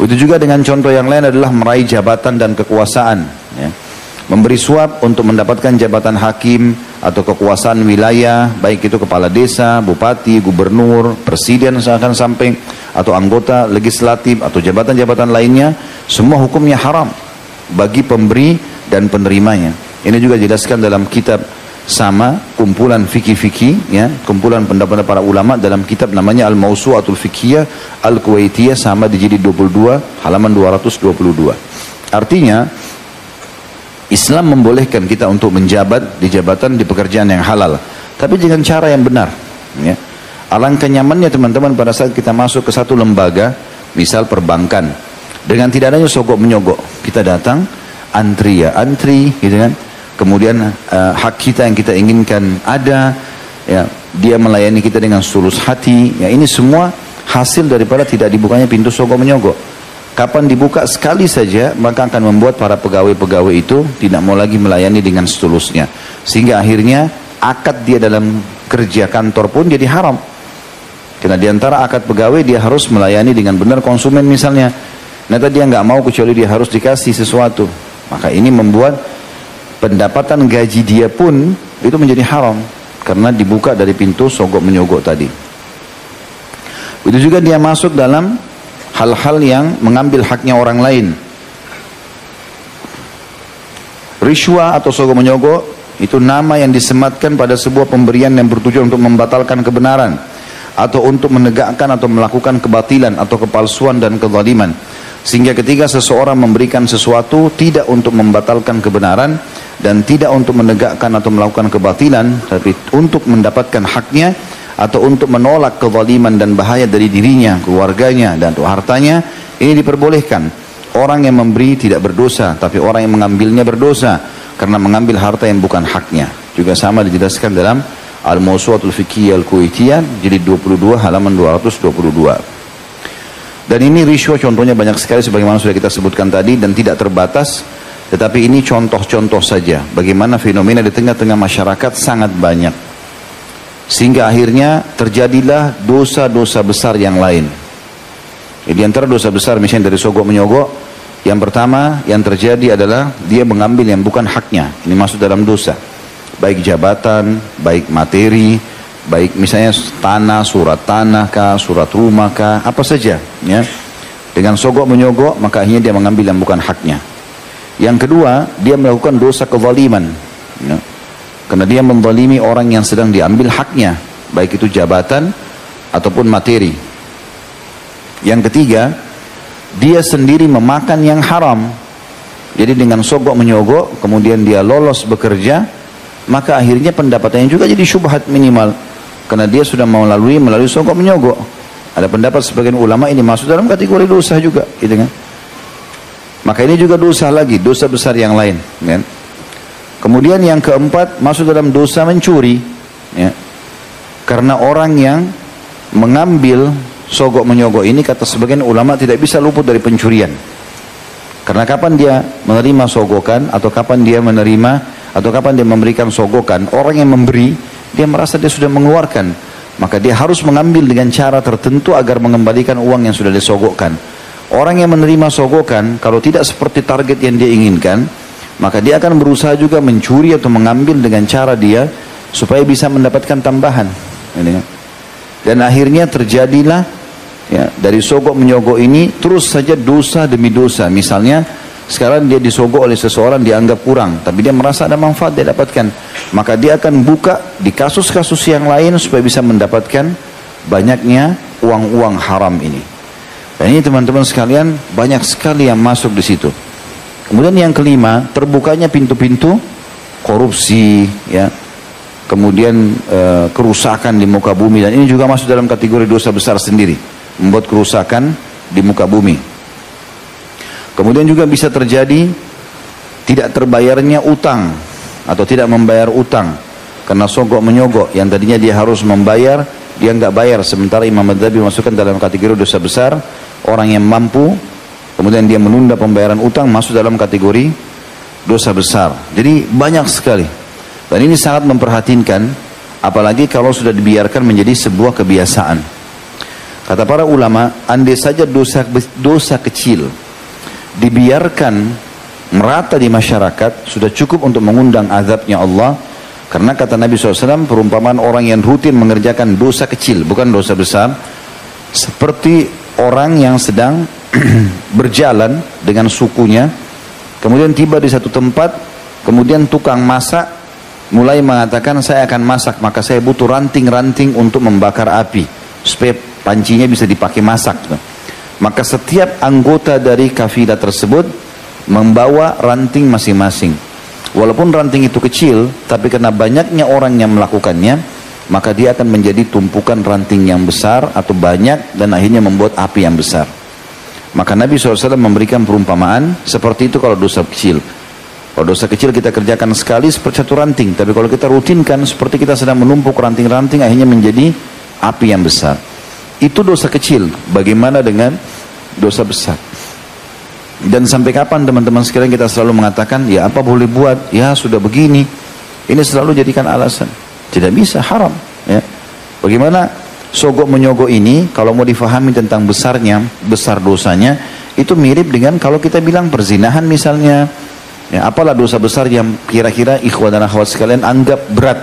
Itu juga dengan contoh yang lain adalah meraih jabatan dan kekuasaan, ya. Memberi suap untuk mendapatkan jabatan hakim atau kekuasaan wilayah, baik itu kepala desa, bupati, gubernur, presiden akan sampai, atau anggota legislatif atau jabatan-jabatan lainnya, semua hukumnya haram bagi pemberi dan penerimanya. Ini juga dijelaskan dalam kitab sama, kumpulan fikih-fikih, ya, kumpulan pendapat para ulama dalam kitab namanya Al-Mawsu'atul Fiqhiyah Al-Kuwaitiyah, sama di jilid 22 halaman 222. Artinya Islam membolehkan kita untuk menjabat di jabatan di pekerjaan yang halal, tapi dengan cara yang benar, ya. Alangkah nyamannya teman-teman pada saat kita masuk ke satu lembaga, misal perbankan, dengan tidak adanya sogok menyogok, kita datang antri, gitu kan. Kemudian hak kita yang kita inginkan ada, ya, dia melayani kita dengan tulus hati, ya. Ini semua hasil daripada tidak dibukanya pintu sogok menyogok. Kapan dibuka sekali saja, maka akan membuat para pegawai-pegawai itu tidak mau lagi melayani dengan setulusnya, sehingga akhirnya akad dia dalam kerja kantor pun jadi haram. Karena diantara akad pegawai dia harus melayani dengan benar konsumen misalnya, ternyata dia nggak mau kecuali dia harus dikasih sesuatu, maka ini membuat pendapatan gaji dia pun itu menjadi haram karena dibuka dari pintu sogok menyogok tadi. Itu juga dia masuk dalam hal-hal yang mengambil haknya orang lain. Rishwa atau sogok menyogok itu nama yang disematkan pada sebuah pemberian yang bertujuan untuk membatalkan kebenaran atau untuk menegakkan atau melakukan kebatilan atau kepalsuan dan kezaliman. Sehingga ketika seseorang memberikan sesuatu tidak untuk membatalkan kebenaran dan tidak untuk menegakkan atau melakukan kebatilan, tapi untuk mendapatkan haknya atau untuk menolak kezaliman dan bahaya dari dirinya, keluarganya, dan hartanya, ini diperbolehkan. Orang yang memberi tidak berdosa, tapi orang yang mengambilnya berdosa karena mengambil harta yang bukan haknya. Juga sama dijelaskan dalam Al-Mawsu'atul Fiqhiyah Al-Kuwaitiyah jilid 22 halaman 222. Dan ini rishwa contohnya banyak sekali sebagaimana sudah kita sebutkan tadi dan tidak terbatas, tetapi ini contoh-contoh saja bagaimana fenomena di tengah-tengah masyarakat sangat banyak. Sehingga akhirnya terjadilah dosa-dosa besar yang lain. Jadi antara dosa besar misalnya dari sogok menyogok, yang pertama yang terjadi adalah dia mengambil yang bukan haknya. Ini masuk dalam dosa. Baik jabatan, baik materi, baik misalnya tanah, surat tanah kah, surat rumah kah, apa saja, ya. Dengan sogok menyogok maka akhirnya dia mengambil yang bukan haknya. Yang kedua, dia melakukan dosa kezaliman, ya. Karena dia menzalimi orang yang sedang diambil haknya, baik itu jabatan ataupun materi. Yang ketiga, dia sendiri memakan yang haram. Jadi dengan sogok menyogok, kemudian dia lolos bekerja, maka akhirnya pendapatannya juga jadi syubhat minimal. Karena dia sudah melalui sogok menyogok. Ada pendapat sebagian ulama ini masuk dalam kategori dosa juga, gitu kan? Maka ini juga dosa lagi, dosa besar yang lain, kan? Kemudian yang keempat masuk dalam dosa mencuri, ya. Karena orang yang mengambil sogok menyogok ini kata sebagian ulama tidak bisa luput dari pencurian. Karena kapan dia menerima sogokan atau kapan dia menerima atau kapan dia memberikan sogokan, orang yang memberi dia merasa dia sudah mengeluarkan, maka dia harus mengambil dengan cara tertentu agar mengembalikan uang yang sudah disogokkan. Orang yang menerima sogokan kalau tidak seperti target yang dia inginkan, maka dia akan berusaha juga mencuri atau mengambil dengan cara dia supaya bisa mendapatkan tambahan. Dan akhirnya terjadilah, ya, dari sogok menyogok ini terus saja dosa demi dosa. Misalnya sekarang dia disogok oleh seseorang dianggap kurang, tapi dia merasa ada manfaat dia dapatkan, maka dia akan buka di kasus-kasus yang lain supaya bisa mendapatkan banyaknya uang-uang haram ini. Dan ini teman-teman sekalian banyak sekali yang masuk di situ. Kemudian yang kelima, terbukanya pintu-pintu korupsi, ya. Kemudian kerusakan di muka bumi, dan ini juga masuk dalam kategori dosa besar sendiri, membuat kerusakan di muka bumi. Kemudian juga bisa terjadi tidak terbayarnya utang atau tidak membayar utang karena sogok menyogok, yang tadinya dia harus membayar dia nggak bayar, sementara Imam Madzhabi masukkan dalam kategori dosa besar. Orang yang mampu kemudian dia menunda pembayaran utang masuk dalam kategori dosa besar. Jadi banyak sekali, dan ini sangat memperhatinkan, apalagi kalau sudah dibiarkan menjadi sebuah kebiasaan. Kata para ulama, andai saja dosa kecil dibiarkan merata di masyarakat, sudah cukup untuk mengundang azabnya Allah. Karena kata Nabi SAW, perumpamaan orang yang rutin mengerjakan dosa kecil, bukan dosa besar, seperti orang yang sedang berjalan dengan sukunya, kemudian tiba di satu tempat, kemudian tukang masak mulai mengatakan, saya akan masak, maka saya butuh ranting-ranting untuk membakar api, supaya pancinya bisa dipakai masak. Maka setiap anggota dari kafilah tersebut membawa ranting masing-masing. Walaupun ranting itu kecil, tapi karena banyaknya orang yang melakukannya, maka dia akan menjadi tumpukan ranting yang besar atau banyak, dan akhirnya membuat api yang besar. Maka Nabi SAW memberikan perumpamaan seperti itu kalau dosa kecil. Kalau dosa kecil kita kerjakan sekali seperti satu ranting, tapi kalau kita rutinkan seperti kita sedang menumpuk ranting-ranting, akhirnya menjadi api yang besar. Itu dosa kecil. Bagaimana dengan dosa besar? Dan sampai kapan teman-teman sekalian kita selalu mengatakan, ya apa boleh buat, ya sudah begini. Ini selalu jadikan alasan. Tidak bisa, haram. Ya. Bagaimana sogok menyogok ini, kalau mau difahami tentang besarnya, besar dosanya, itu mirip dengan kalau kita bilang perzinahan misalnya. Ya, apalah dosa besar yang kira-kira ikhwan dan akhwat sekalian anggap berat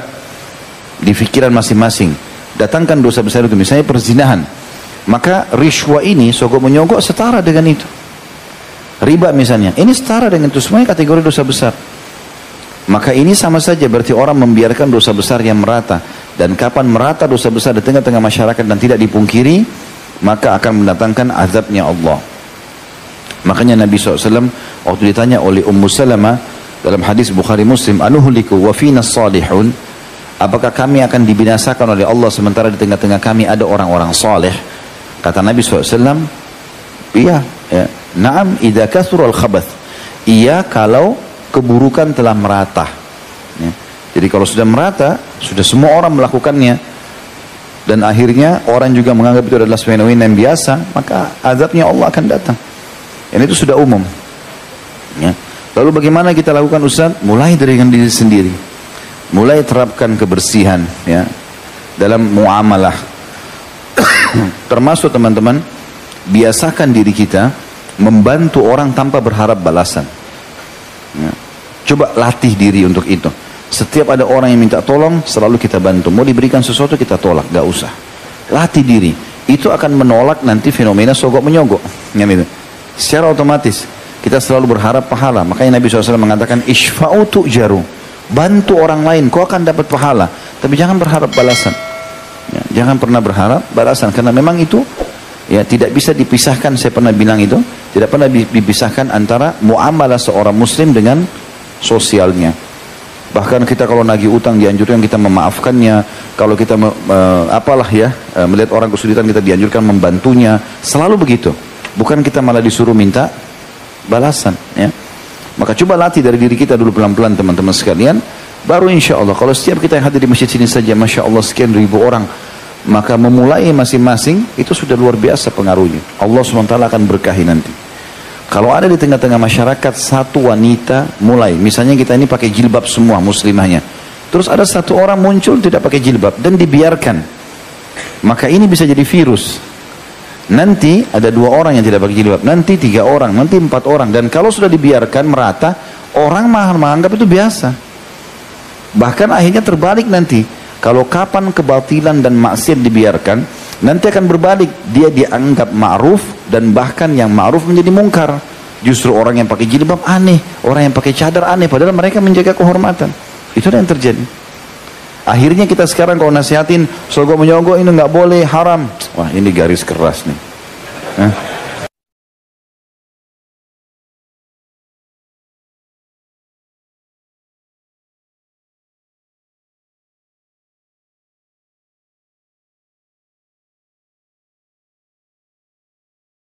di pikiran masing-masing. Datangkan dosa besar itu, misalnya perzinahan. Maka rishwa ini, sogok menyogok setara dengan itu. Riba misalnya, ini setara dengan itu, semuanya kategori dosa besar. Maka ini sama saja, berarti orang membiarkan dosa besar yang merata. Dan kapan merata dosa besar di tengah-tengah masyarakat dan tidak dipungkiri, maka akan mendatangkan azabnya Allah. Makanya Nabi SAW waktu ditanya oleh Ummu Salamah dalam hadis Bukhari Muslim, anuhliku wa fina salihun, apakah kami akan dibinasakan oleh Allah sementara di tengah-tengah kami ada orang-orang saleh? Kata Nabi SAW, iya, ya. Naam idza kathura al-khabath. Iya kalau keburukan telah merata. Ya. Jadi kalau sudah merata, sudah semua orang melakukannya, dan akhirnya orang juga menganggap itu adalah fenomena yang biasa, maka azabnya Allah akan datang. Dan itu sudah umum. Ya. Lalu bagaimana kita lakukan, Ustaz? Mulai dari diri sendiri. Mulai terapkan kebersihan, ya, dalam muamalah. Termasuk teman-teman, biasakan diri kita membantu orang tanpa berharap balasan. Ya. Coba latih diri untuk itu. Setiap ada orang yang minta tolong, selalu kita bantu. Mau diberikan sesuatu, kita tolak, gak usah. Latih diri. Itu akan menolak nanti fenomena sogok menyogok. Ya, gitu. Secara otomatis kita selalu berharap pahala. Makanya Nabi SAW mengatakan, Ishfa'u tu'jaru. Bantu orang lain, kau akan dapat pahala. Tapi jangan berharap balasan. Ya, jangan pernah berharap balasan, karena memang itu, ya, tidak bisa dipisahkan. Saya pernah bilang itu, tidak pernah dipisahkan antara muamalah seorang muslim dengan sosialnya. Bahkan kita kalau nagih utang dianjurkan kita memaafkannya. Kalau kita melihat orang kesulitan, kita dianjurkan membantunya. Selalu begitu. Bukan kita malah disuruh minta balasan, ya. Maka coba latih dari diri kita dulu pelan-pelan teman-teman sekalian. Baru insya Allah, kalau setiap kita yang hadir di masjid sini saja, Masya Allah sekian ribu orang, maka memulai masing-masing itu sudah luar biasa pengaruhnya. Allah SWT akan berkahi nanti. Kalau ada di tengah-tengah masyarakat satu wanita mulai, misalnya kita ini pakai jilbab semua muslimahnya, terus ada satu orang muncul tidak pakai jilbab dan dibiarkan, maka ini bisa jadi virus. Nanti ada 2 orang yang tidak pakai jilbab, nanti 3 orang, nanti 4 orang, dan kalau sudah dibiarkan merata, orang menganggap itu biasa. Bahkan akhirnya terbalik nanti. Kalau kapan kebatilan dan maksiat dibiarkan, nanti akan berbalik. Dia dianggap ma'ruf, dan bahkan yang ma'ruf menjadi mungkar. Justru orang yang pakai jilbab aneh, orang yang pakai cadar aneh, padahal mereka menjaga kehormatan. Itu yang terjadi. Akhirnya kita sekarang kalau nasihatin sogok menyogok ini nggak boleh, haram. Wah, ini garis keras nih.